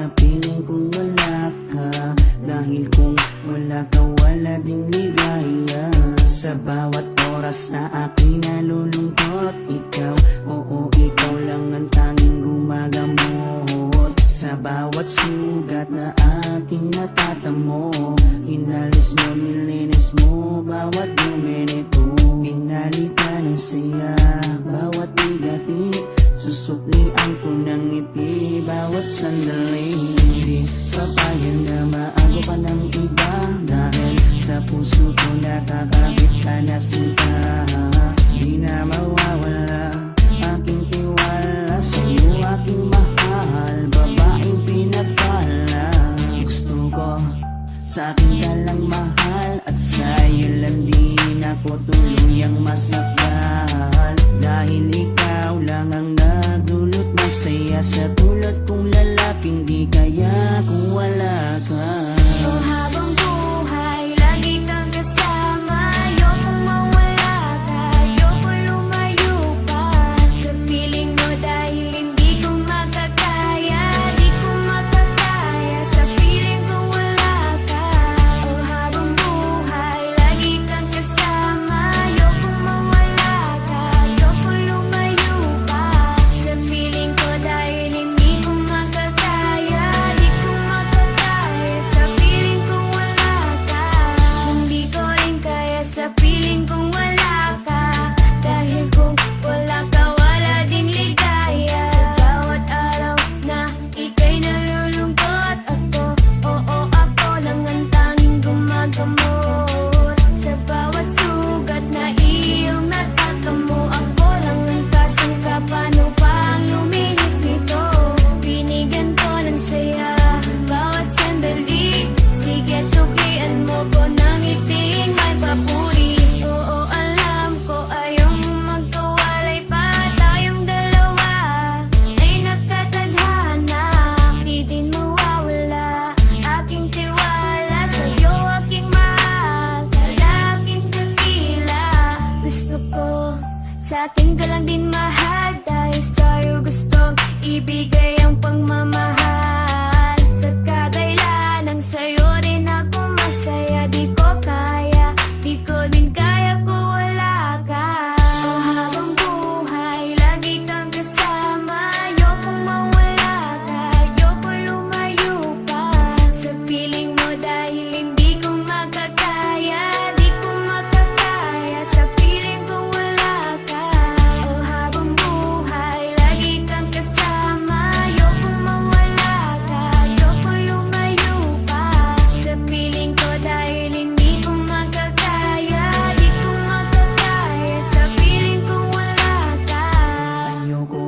sa piling kong wala ka. Dahil kung wala ka, wala ding ligaya. Sa bawat oras na aking nalulungkot, ikaw, oo, ikaw lang ang tanging gumagamot. Sa bawat sugat na aking natatamo, inalis mo, nilinis mo bawat minuto. Pinalitan ng saya bawat bigati, susuklian ko ng ngiti bawat sandali. Hindi papayag na maago pa ng iba, dahil sa puso ko nakakabit ka na sinta. Di na mawawala aking tiwala sa'yo, aking mahal, babaeng pinagpala. Gusto ko sa akin ka lang mahal, at sa'yo lang din ako tuluyang masakal. Dahil ikaw lang ang nagdulot ng saya, sa tulad kong lalaking di kaya kung wala ka. Oh, habang buhay, lagi kang kasama. Ayokong mawala ka, ayokong lumayo pa sa piling mo, dahil hindi ko makakaya, di ko makakaya sa piling ko wala ka. Oh, habang buhay, lagi kang kasama. Ayokong mawala ka, ayokong lumayo pa sa piling ko, dahil hindi ko makakaya, di ko makakaya sa piling ko wala ka. Hindi ko rin kaya sa piling kong wala ka, dahil kung wala ka, wala din ligaya. Sa bawat araw na ika'y nalulungkot, ako, oo, ako lang ang tanging gumagamot. Sa bawat sugat na iyong natatamo, ako lang ang kasangka. Paano pa ang luminis nito? Binigyan ko ng saya bawat sandali. Sige, suklian mo ko ng iting may papuri. Oo, alam ko ayaw mo magkawalay pa, tayong dalawa ay nagkatadhana. Di din mawawala aking tiwala sa'yo, aking mahal, lalaking dakila. Gusto ko sa akin ka lang din mahal, dahil sa'yo gustong ibigay ang pagmamahal. Sa kadailanang sa'yo rin ako masaya, di ko kaya, di ko din kaya kung wala ka. Oh, habang buhay, lagi kang kasama. Ayokong mawala ka, ayokong lumayo pa sa piling mo, dahil hindi ko makakaya, di ko makakaya sa piling ko wala ka. Oh, habang buhay, lagi kang kasama. Ayokong mawala ka, ayokong lumayo pa sa piling ko, dahil hindi ko makakaya, di ko makakaya sa piling ko wala ka. Ayoko,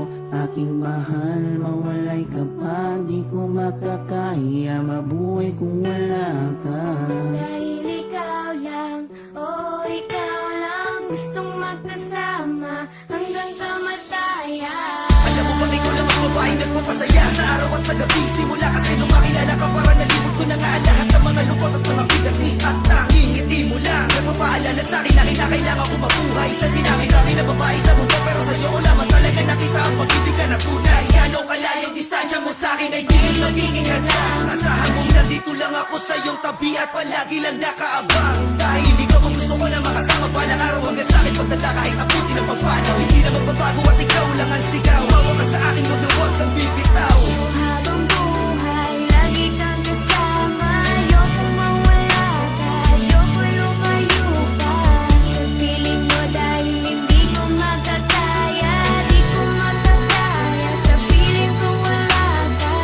aking mahal, mawalay ka pa. Di ko makakaya mabuhay kung wala ka. Dahil ikaw lang, oh ikaw lang, gustong magkasama hanggang kamatayan. Alam mo ba ikaw lang ang babaeng nagpapasaya sa araw at sa gabi? Simula kasi nung makilala ka, para nalimot ko na nga ang lahat ng mga lungkot at mga bigati. At tanging ngiti mo lang nagpapaalala sa'kin na kinakailangan ko mabuhay. Sa dinami-dami na babae sa mundo, pero sa'yo ko lamang talaga nakita ang pag-ibig ka na tunay. Gano'ng kalayo distansya mo sa'kin ay di magiging hadlang. Asahan mong nandito lang ako sa iyong tabi at palagi lang nakaabang. Dahil ikaw ang gusto ko na makasama balang araw hanggang sa'kin pagtanda, kahit abuti ng pagpanaw. Hindi na magbabago at ikaw lang ang sigaw. Hawa ka sa akin, huwag na huwag kang bibitaw. Habang buhay, lagi kang kasama. Ayokong mawala ka, ayokong lumayo pa sa piling mo, dahil hindi ko makakaya, di ko makakaya sa piling ko wala ka.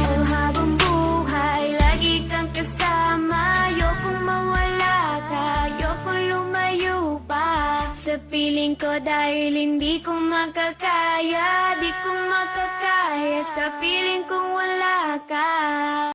Oh, habang buhay, lagi kang kasama. Ayokong mawala ka, ayokong lumayo pa sa piling ko, dahil hindi ko makakaya, di ko makakaya sa piling kong wala